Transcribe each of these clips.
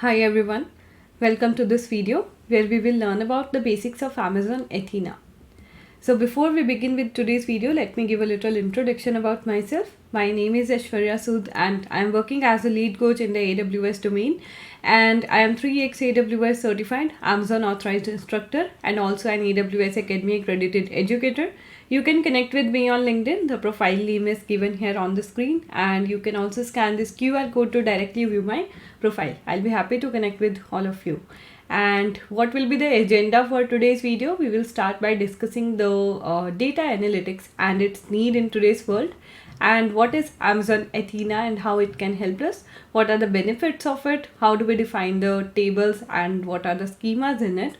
Hi everyone, welcome to this video where we will learn about the basics of Amazon Athena. So before we begin with today's video, let me give a little introduction about myself. My name is Aishwarya Sood and I am working as a lead coach in the AWS domain, and I am 3x AWS certified Amazon authorized instructor and also an AWS Academy accredited educator. You can connect with me on LinkedIn. The profile name is given here on the screen, and you can also scan this QR code to directly view my profile. I'll be happy to connect with all of you. And what will be the agenda for today's video? We will start by discussing the data analytics and its need in today's world, and what is Amazon Athena and how it can help us, what are the benefits of it, how do we define the tables and what are the schemas in it,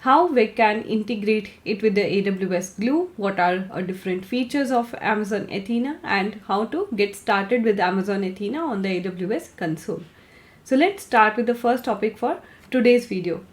how we can integrate it with the AWS Glue, what are different features of Amazon Athena, and how to get started with Amazon Athena on the AWS console. So let's start with the first topic for today's video.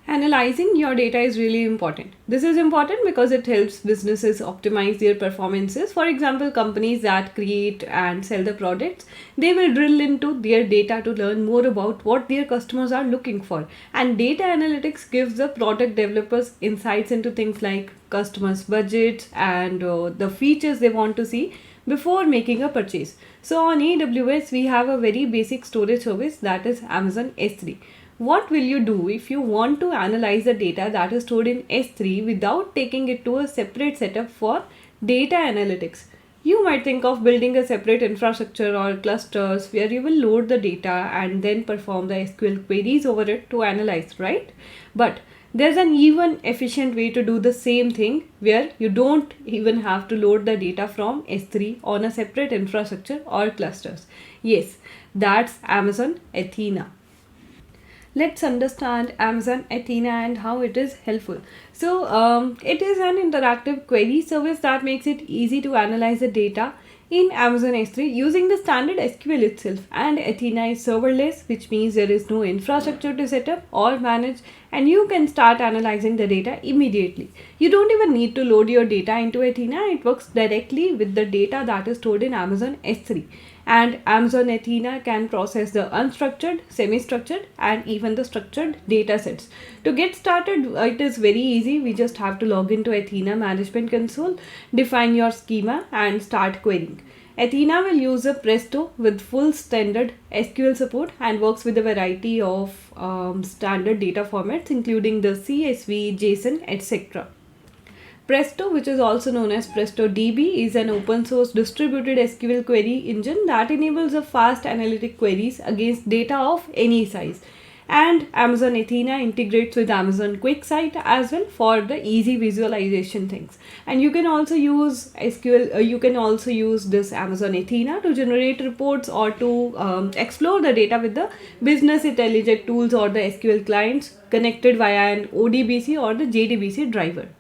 Analyzing your data is really important. This is important because it helps businesses optimize their performances. For example, companies that create and sell the products, they will drill into their data to learn more about what their customers are looking for. And data analytics gives the product developers insights into things like customers' budgets and the features they want to see before making a purchase. So on AWS, we have a very basic storage service, that is Amazon S3. What will you do if you want to analyze the data that is stored in S3 without taking it to a separate setup for data analytics? You might think of building a separate infrastructure or clusters where you will load the data and then perform the SQL queries over it to analyze, right? But there's an even efficient way to do the same thing where you don't even have to load the data from S3 on a separate infrastructure or clusters. Yes, that's Amazon Athena. Let's understand Amazon Athena and how it is helpful. So it is an interactive query service that makes it easy to analyze the data in Amazon S3 using the standard SQL itself. And Athena is serverless, which means there is no infrastructure to set up or manage, and you can start analyzing the data immediately. You don't even need to load your data into Athena. It works directly with the data that is stored in Amazon S3. And Amazon Athena can process the unstructured, semi-structured and even the structured data sets. To get started, it is very easy. We just have to log into Athena Management Console, define your schema and start querying. Athena will use a Presto with full standard SQL support and works with a variety of standard data formats including the CSV, JSON, etc. Presto, which is also known as Presto DB, is an open source distributed SQL query engine that enables a fast analytic queries against data of any size. And Amazon Athena integrates with Amazon QuickSight as well for the easy visualization things. And you can also use SQL, you can also use this Amazon Athena to generate reports or to explore the data with the business intelligence tools or the SQL clients connected via an ODBC or the JDBC driver.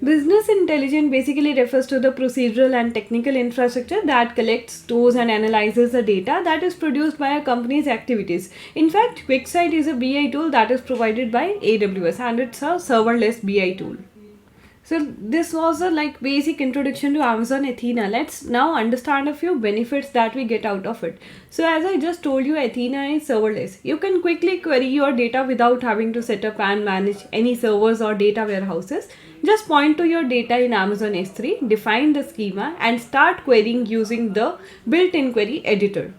Business intelligence basically refers to the procedural and technical infrastructure that collects, stores and analyzes the data that is produced by a company's activities. In fact, QuickSight is a BI tool that is provided by AWS, and it's a serverless BI tool. So this was a basic introduction to Amazon Athena. Let's now understand a few benefits that we get out of it. So as I just told you, Athena is serverless. You can quickly query your data without having to set up and manage any servers or data warehouses. Just point to your data in Amazon S3, define the schema and start querying using the built-in query editor.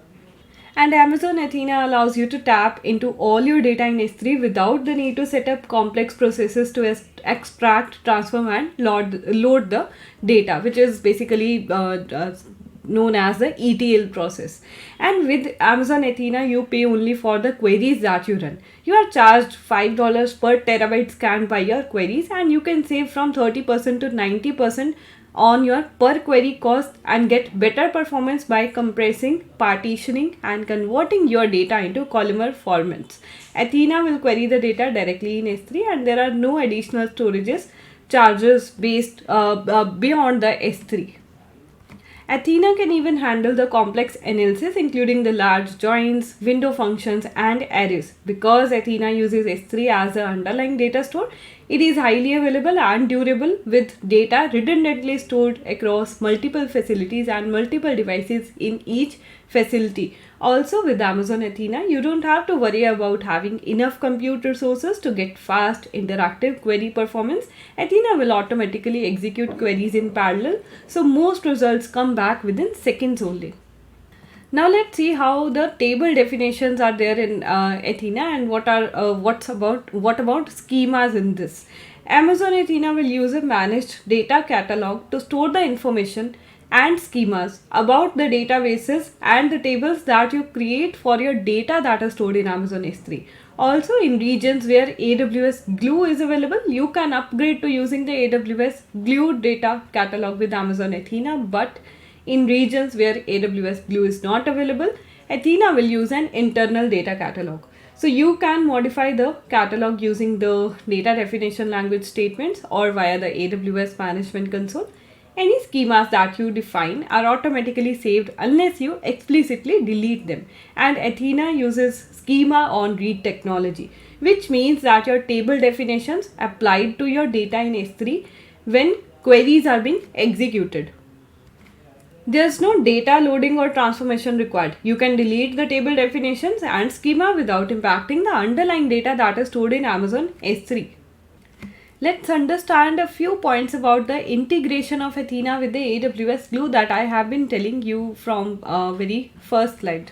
And Amazon Athena allows you to tap into all your data in S3 without the need to set up complex processes to extract, transform and load the data, which is basically known as the ETL process. And with Amazon Athena, you pay only for the queries that you run. You are charged $5 per terabyte scanned by your queries, and you can save from 30% to 90% on your per query cost and get better performance by compressing, partitioning and converting your data into columnar formats. Athena will query the data directly in S3, and there are no additional storages charges based beyond the S3. Athena can even handle the complex analysis including the large joins, window functions and arrays. Because Athena uses S3 as the underlying data store, It is highly available and durable with data redundantly stored across multiple facilities and multiple devices in each facility. Also, with Amazon Athena, you don't have to worry about having enough compute resources to get fast, interactive query performance. Athena will automatically execute queries in parallel, so most results come back within seconds only. Now let's see how the table definitions are there in Athena, and what about schemas in this. Amazon Athena will use a managed data catalog to store the information and schemas about the databases and the tables that you create for your data that are stored in Amazon S3. Also, in regions where AWS Glue is available, you can upgrade to using the AWS Glue data catalog with Amazon Athena, but in regions where AWS Glue is not available, Athena will use an internal data catalog. So you can modify the catalog using the data definition language statements or via the AWS management console. Any schemas that you define are automatically saved unless you explicitly delete them. And Athena uses schema on read technology, which means that your table definitions applied to your data in S3 when queries are being executed. There's no data loading or transformation required. You can delete the table definitions and schema without impacting the underlying data that is stored in Amazon S3. Let's understand a few points about the integration of Athena with the AWS Glue that I have been telling you from very first slide.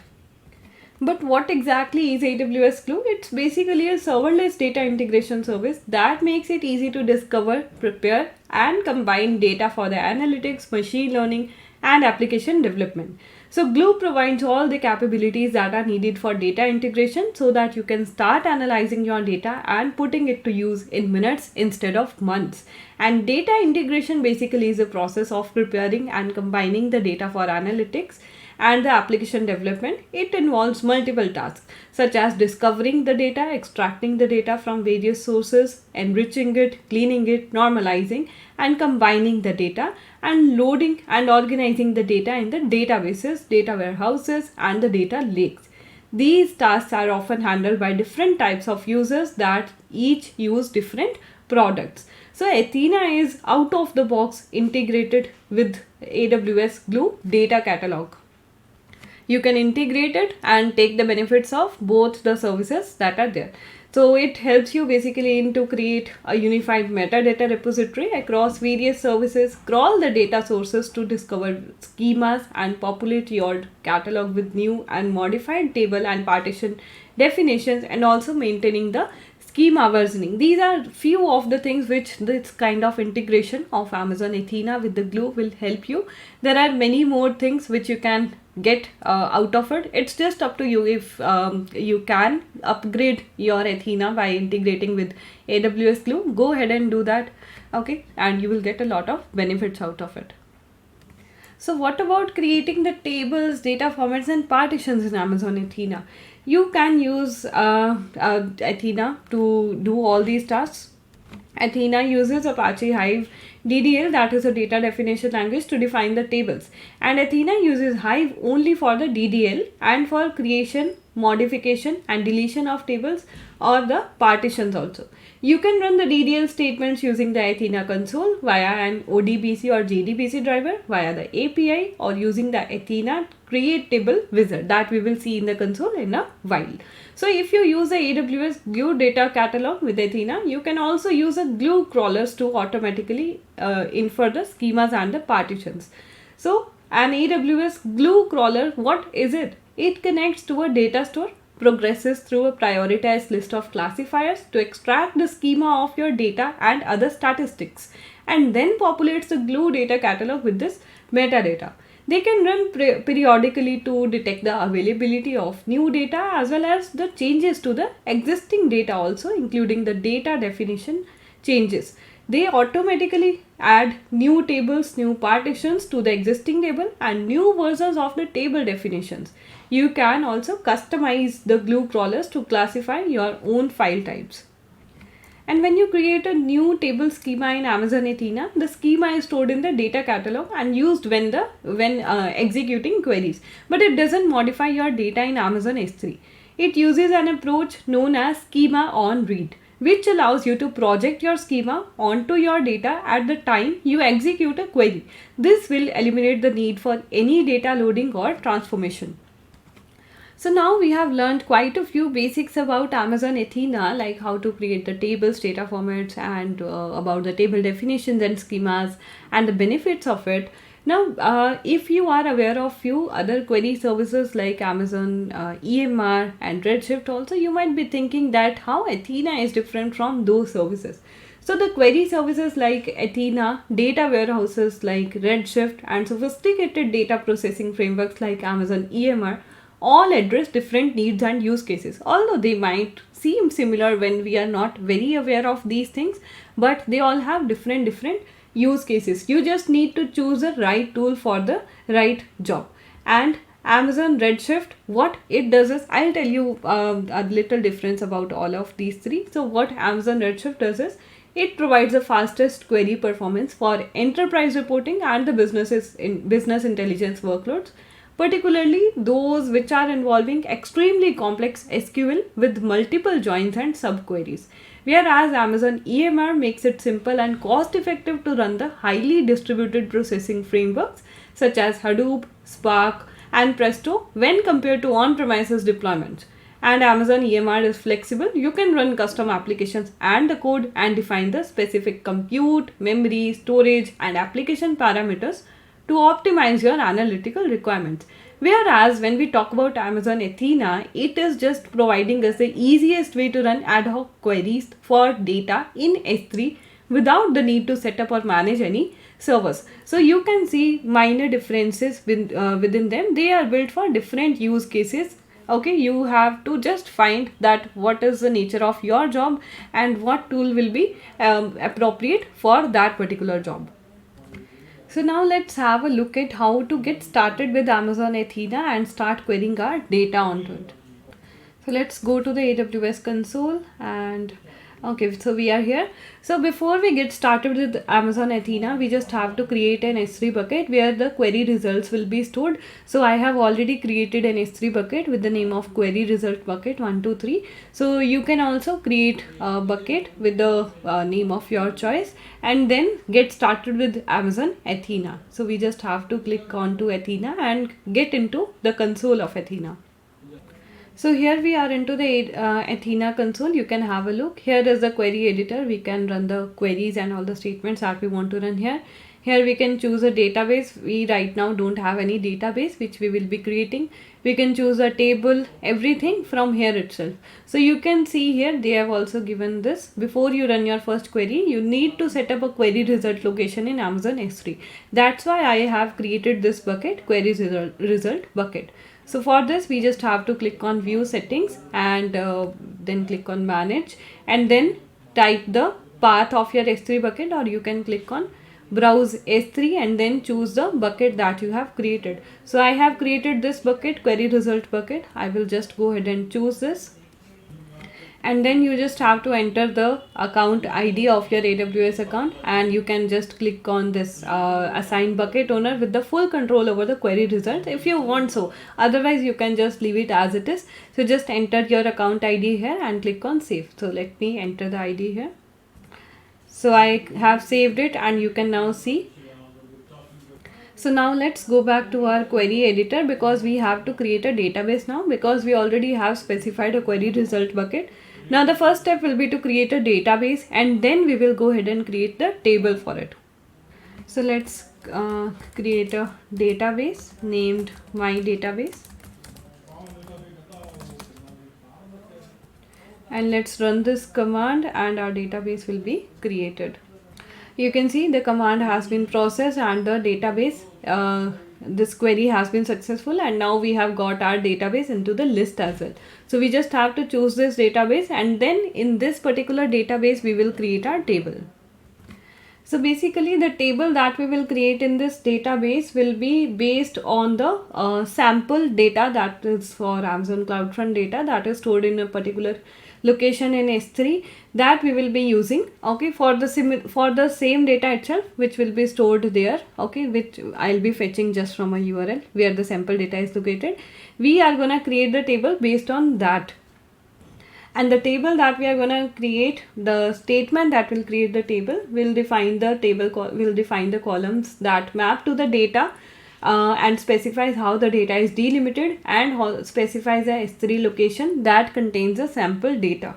But what exactly is AWS Glue? It's basically a serverless data integration service that makes it easy to discover, prepare, and combine data for the analytics, machine learning, and application development. So Glue provides all the capabilities that are needed for data integration so that you can start analyzing your data and putting it to use in minutes instead of months. And data integration basically is a process of preparing and combining the data for analytics and the application development. It involves multiple tasks such as discovering the data, extracting the data from various sources, enriching it, cleaning it, normalizing, and combining the data, and loading and organizing the data in the databases, data warehouses, and the data lakes. These tasks are often handled by different types of users that each use different products. So Athena is out of the box integrated with AWS Glue data catalog. You can integrate it and take the benefits of both the services that are there. So it helps you basically to create a unified metadata repository across various services, crawl the data sources to discover schemas, and populate your catalog with new and modified table and partition definitions, and also maintaining the schema versioning. These are few of the things which this kind of integration of Amazon Athena with the Glue will help you. There are many more things which you can get out of it. It's just up to you if you can upgrade your Athena by integrating with AWS Glue. Go ahead and do that, okay, and you will get a lot of benefits out of it. So what about creating the tables, data formats, and partitions in Amazon Athena? You can use Athena to do all these tasks. Athena uses Apache Hive DDL, that is a data definition language, to define the tables. And Athena uses Hive only for the DDL and for creation, modification, and deletion of tables or the partitions also. You can run the DDL statements using the Athena console via an ODBC or JDBC driver, via the API, or using the Athena create table wizard that we will see in the console in a while. So if you use the AWS Glue data catalog with Athena, you can also use a Glue crawlers to automatically infer the schemas and the partitions. So an AWS Glue crawler, what is it? It connects to a data store, progresses through a prioritized list of classifiers to extract the schema of your data and other statistics, and then populates the Glue data catalog with this metadata. They can run periodically to detect the availability of new data as well as the changes to the existing data also, including the data definition changes. They automatically add new tables, new partitions to the existing table, and new versions of the table definitions. You can also customize the Glue crawlers to classify your own file types. And when you create a new table schema in Amazon Athena, the schema is stored in the data catalog and used when executing queries. But it doesn't modify your data in Amazon S3. It uses an approach known as schema on read. which allows you to project your schema onto your data at the time you execute a query. This will eliminate the need for any data loading or transformation. So now we have learned quite a few basics about Amazon Athena, like how to create the tables, data formats, and about the table definitions and schemas and the benefits of it. Now, if you are aware of few other query services like Amazon EMR and Redshift also, you might be thinking that how Athena is different from those services. So the query services like Athena, data warehouses like Redshift, and sophisticated data processing frameworks like Amazon EMR all address different needs and use cases. Although they might seem similar when we are not very aware of these things, but they all have different use cases. You just need to choose the right tool for the right job. And Amazon Redshift, what it does is, I'll tell you a little difference about all of these three. So what Amazon Redshift does is, it provides the fastest query performance for enterprise reporting and the business intelligence workloads, particularly those which are involving extremely complex SQL with multiple joins and subqueries. Whereas Amazon EMR makes it simple and cost effective to run the highly distributed processing frameworks such as Hadoop, Spark, and Presto when compared to on-premises deployments. And Amazon EMR is flexible. You can run custom applications and the code and define the specific compute, memory, storage, and application parameters to optimize your analytical requirements. Whereas when we talk about Amazon Athena, it is just providing us the easiest way to run ad hoc queries for data in S3 without the need to set up or manage any servers. So you can see minor differences within them. They are built for different use cases. Okay, you have to just find that what is the nature of your job and what tool will be appropriate for that particular job. So now let's have a look at how to get started with Amazon Athena and start querying our data onto it. So let's go to the AWS console and okay, so we are here. So before we get started with Amazon Athena, we just have to create an S3 bucket where the query results will be stored. So I have already created an S3 bucket with the name of query result bucket 123. So you can also create a bucket with the name of your choice and then get started with Amazon Athena. So we just have to click on to Athena and get into the console of Athena. So here we are into the Athena console. You can have a look. Here is the query editor. We can run the queries and all the statements that we want to run here. Here we can choose a database. We right now don't have any database which we will be creating. We can choose a table, everything from here itself. So you can see here they have also given this. Before you run your first query, you need to set up a query result location in Amazon S3. That's why I have created this bucket, query result bucket. So for this, we just have to click on view settings and then click on manage and then type the path of your S3 bucket, or you can click on browse S3 and then choose the bucket that you have created. So I have created this bucket, query result bucket. I will just go ahead and choose this. And then you just have to enter the account ID of your AWS account and you can just click on this assign bucket owner with the full control over the query results if you want so. Otherwise you can just leave it as it is. So just enter your account ID here and click on save. So let me enter the ID here. So I have saved it and you can now see. So now let's go back to our query editor because we have to create a database now because we already have specified a query result bucket. Now the first step will be to create a database and then we will go ahead and create the table for it. So let's create a database named my database. And let's run this command and our database will be created. You can see the command has been processed and the database, this query has been successful and now we have got our database into the list as well. So we just have to choose this database and then in this particular database we will create our table. So basically the table that we will create in this database will be based on the sample data that is for Amazon CloudFront data that is stored in a particular location in S3 that we will be using, okay, for the same data itself which will be stored there, okay, which I'll be fetching just from a URL where the sample data is located. We are gonna create the table based on that. And the table that we are going to create, the statement that will create the table will define the will define the columns that map to the data, and specifies how the data is delimited, and specifies a S3 location that contains the sample data.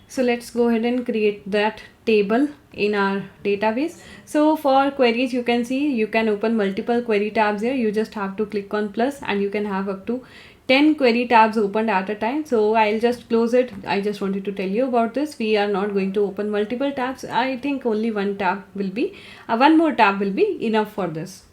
So let's go ahead and create that table in our database. So for queries, you can see you can open multiple query tabs here. You just have to click on plus and you can have up to 10 query tabs opened at a time. So I'll just close it. I just wanted to tell you about this. We are not going to open multiple tabs. I think only one tab will be, one more tab will be enough for this.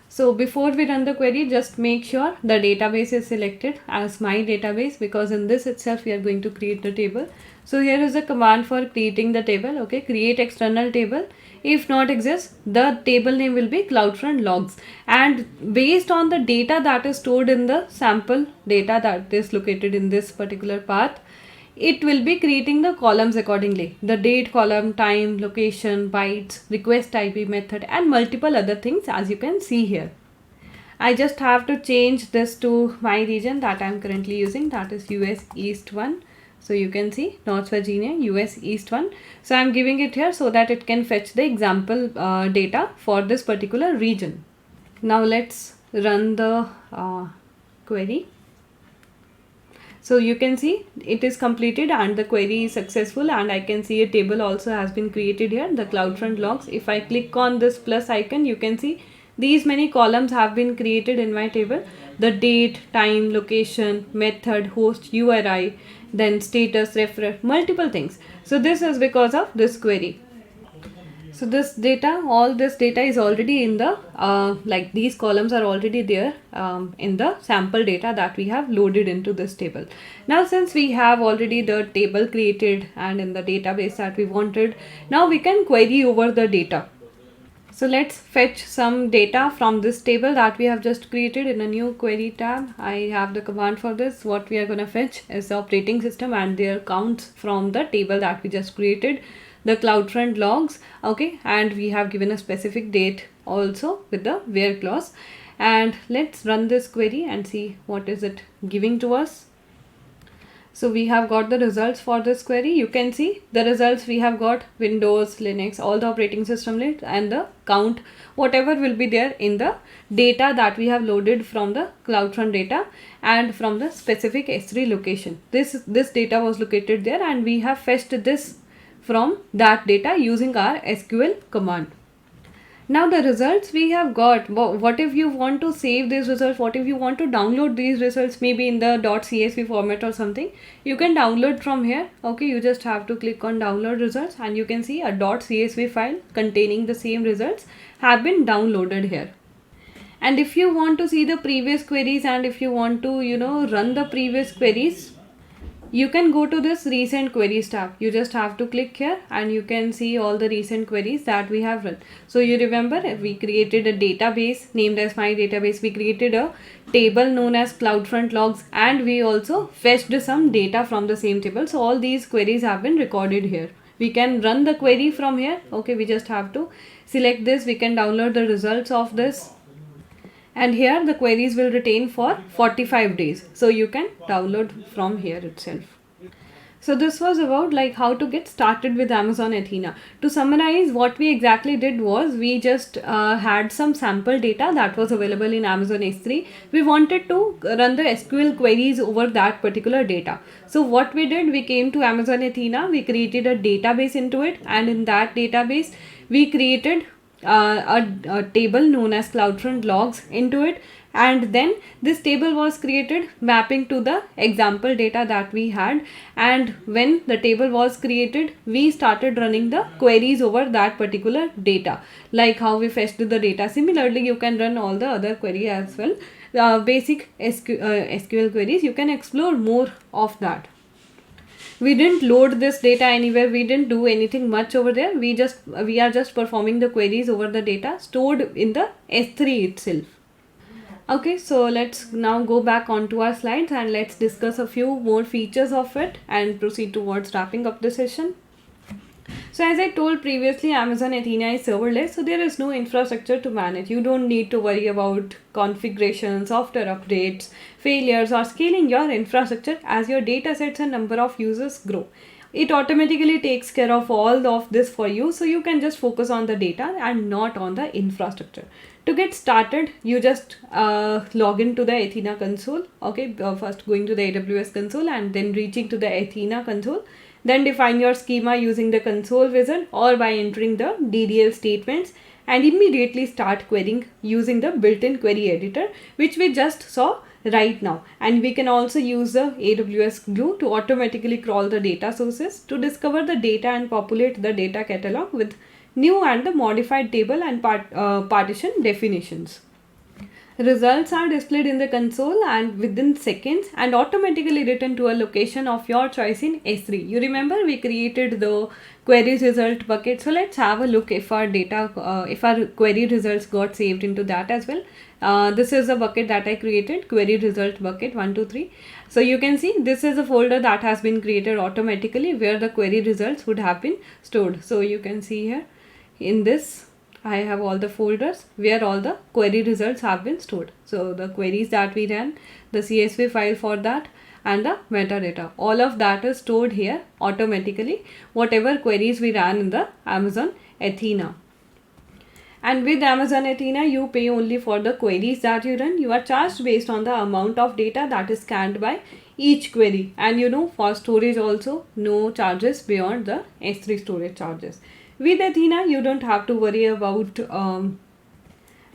So before we run the query, just make sure the database is selected as my database, because in this itself we are going to create the table. So here is a command for creating the table. Okay, create external table. If not exists, the table name will be CloudFront logs, and based on the data that is stored in the sample data that is located in this particular path, it will be creating the columns accordingly. The date column, time, location, bytes, request IP method, and multiple other things, as you can see here. I just have to change this to my region that I am currently using, that is US East 1. So you can see North Virginia, US East 1. So I am giving it here so that it can fetch the example data for this particular region. Now let's run the query. So you can see it is completed and the query is successful, and I can see a table also has been created here, the CloudFront logs. If I click on this plus icon, you can see these many columns have been created in my table. The date, time, location, method, host, URI, then status, reference, multiple things. So this is because of this query. So this data, all this data is already in the, like these columns are already there in the sample data that we have loaded into this table. Now since we have already the table created and in the database that we wanted, now we can query over the data. So let's fetch some data from this table that we have just created in a new query tab. I have the command for this. What we are going to fetch is the operating system and their counts from the table that we just created, the CloudFront logs. Okay, and we have given a specific date also with the where clause. And let's run this query and see what is it giving to us. So we have got the results for this query. You can see the results we have got: Windows, Linux, all the operating system list, and the count, whatever will be there in the data that we have loaded from the CloudFront data and from the specific S3 location. This data was located there, and we have fetched this from that data using our SQL command. Now the results we have got, what if you want to save these results, what if you want to download these results maybe in the .csv format or something, you can download from here. Okay, you just have to click on download results and you can see a .csv file containing the same results have been downloaded here. And if you want to see the previous queries and if you want to run the previous queries, you can go to this recent queries tab. You just have to click here and you can see all the recent queries that we have run. So you remember we created a database named as my database. We created a table known as CloudFront logs, and we also fetched some data from the same table. So all these queries have been recorded here. We can run the query from here. Okay, we just have to select this. We can download the results of this. And here the queries will retain for 45 days. So you can download from here itself. So this was about like how to get started with Amazon Athena. To summarize, what we exactly did was we just had some sample data that was available in Amazon S3. We wanted to run the SQL queries over that particular data. So what we did, we came to Amazon Athena, we created a database into it, and in that database we created a table known as CloudFront logs into it, and then this table was created mapping to the example data that we had. And when the table was created, we started running the queries over that particular data, like how we fetched the data. Similarly, you can run all the other query as well, basic SQL queries. You can explore more of that. We didn't load this data anywhere. We didn't do anything much over there. We are just performing the queries over the data stored in the S3 itself. Okay, so let's now go back onto our slides and let's discuss a few more features of it and proceed towards wrapping up the session. So as I told previously, Amazon Athena is serverless, so there is no infrastructure to manage. You don't need to worry about configuration, software updates, failures, or scaling your infrastructure as your data sets and number of users grow. It automatically takes care of all of this for you, so you can just focus on the data and not on the infrastructure. To get started, you just log into the Athena console. Okay, first going to the AWS console and then reaching to the Athena console. Then define your schema using the console wizard or by entering the DDL statements, and immediately start querying using the built-in query editor, which we just saw right now. And we can also use the AWS Glue to automatically crawl the data sources to discover the data and populate the data catalog with new and the modified table and partition definitions. Results are displayed in the console and within seconds and automatically written to a location of your choice in S3. You remember we created the query result bucket. So let's have a look if our data, if our query results got saved into that as well. This is a bucket that I created, query result bucket 123. So you can see this is a folder that has been created automatically where the query results would have been stored. So you can see here in this I have all the folders where all the query results have been stored. So the queries that we ran, the CSV file for that, and the metadata, all of that is stored here automatically, whatever queries we ran in the Amazon Athena. And with Amazon Athena, you pay only for the queries that you run. You are charged based on the amount of data that is scanned by each query. And you know, for storage also, no charges beyond the S3 storage charges. With Athena, you don't have to worry about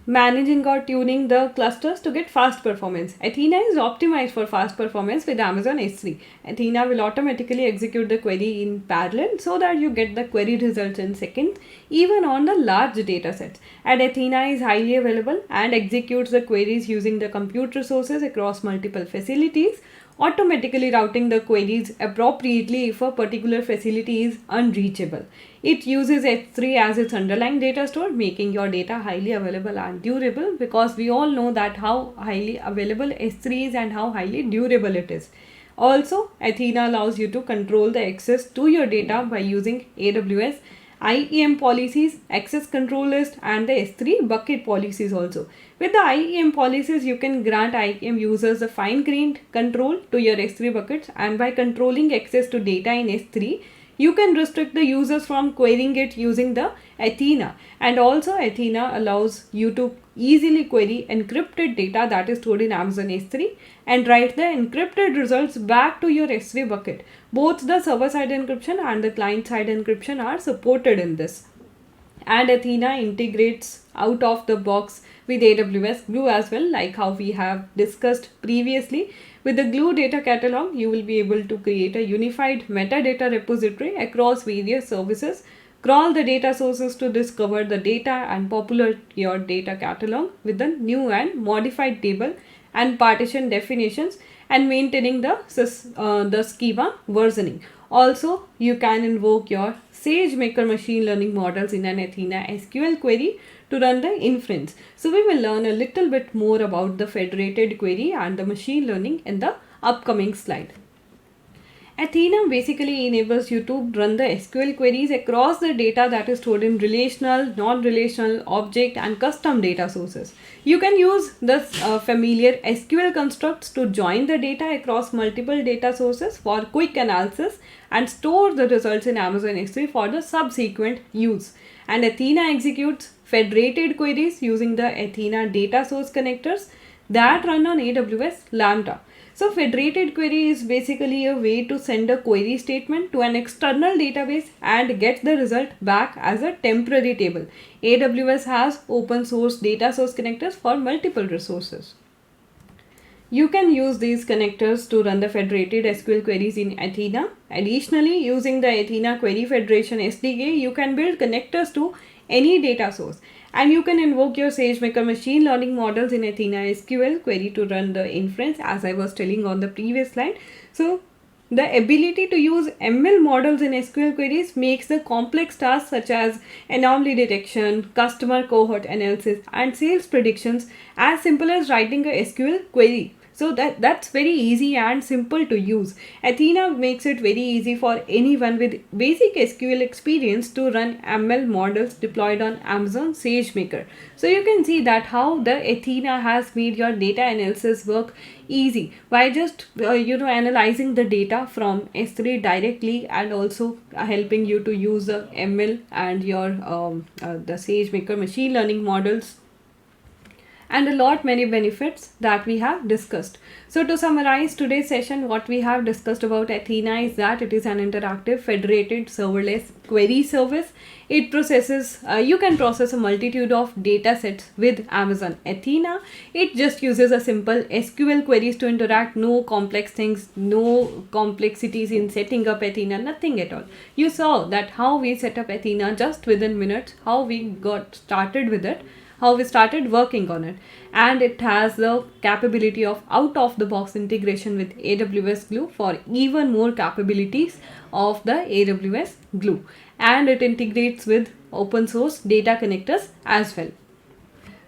managing or tuning the clusters to get fast performance. Athena is optimized for fast performance with Amazon S3. Athena will automatically execute the query in parallel so that you get the query results in seconds, even on the large data sets. And Athena is highly available and executes the queries using the compute resources across multiple facilities, automatically routing the queries appropriately if a particular facility is unreachable. It uses S3 as its underlying data store, making your data highly available and durable, because we all know that how highly available S3 is and how highly durable it is. Also, Athena allows you to control the access to your data by using AWS IAM policies, access control list, and the S3 bucket policies also. With the IAM policies, you can grant IAM users a fine-grained control to your S3 buckets, and by controlling access to data in S3, you can restrict the users from querying it using the Athena. And also Athena allows you to easily query encrypted data that is stored in Amazon S3 and write the encrypted results back to your S3 bucket. Both the server-side encryption and the client-side encryption are supported in this. And Athena integrates out of the box with AWS Glue as well, like how we have discussed previously. With the Glue data catalog, you will be able to create a unified metadata repository across various services, crawl the data sources to discover the data, and populate your data catalog with the new and modified table and partition definitions, and maintaining the schema versioning. Also, you can invoke your SageMaker machine learning models in an Athena SQL query to run the inference. So we will learn a little bit more about the federated query and the machine learning in the upcoming slide. Athena basically enables you to run the SQL queries across the data that is stored in relational, non-relational, object, and custom data sources. You can use the familiar SQL constructs to join the data across multiple data sources for quick analysis and store the results in Amazon S3 for the subsequent use. And Athena executes federated queries using the Athena data source connectors that run on AWS Lambda. So federated query is basically a way to send a query statement to an external database and get the result back as a temporary table. AWS has open source data source connectors for multiple resources. You can use these connectors to run the federated SQL queries in Athena. Additionally, using the Athena Query Federation SDK, you can build connectors to any data source. And you can invoke your SageMaker machine learning models in Athena SQL query to run the inference, as I was telling on the previous slide. So the ability to use ML models in SQL queries makes the complex tasks such as anomaly detection, customer cohort analysis, and sales predictions as simple as writing a SQL query. So that's very easy and simple to use. Athena makes it very easy for anyone with basic SQL experience to run ML models deployed on Amazon SageMaker. So you can see that how the Athena has made your data analysis work easy by just analyzing the data from S3 directly, and also helping you to use the ML and your the SageMaker machine learning models, and a lot many benefits that we have discussed. So to summarize today's session, what we have discussed about Athena is that it is an interactive federated serverless query service. It processes, you can process a multitude of data sets with Amazon Athena. It just uses a simple SQL queries to interact, no complex things, no complexities in setting up Athena, nothing at all. You saw that how we set up Athena just within minutes, how we got started with it, how we started working on it, and it has the capability of out of the box integration with AWS Glue for even more capabilities of the AWS Glue, and it integrates with open source data connectors as well.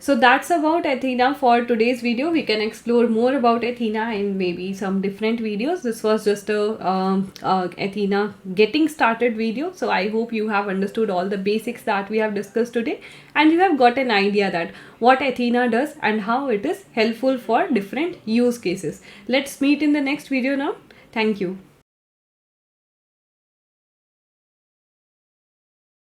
So that's about Athena for today's video. We can explore more about Athena in maybe some different videos. This was just a Athena getting started video. So I hope you have understood all the basics that we have discussed today, and you have got an idea that what Athena does and how it is helpful for different use cases. Let's meet in the next video now. Thank you.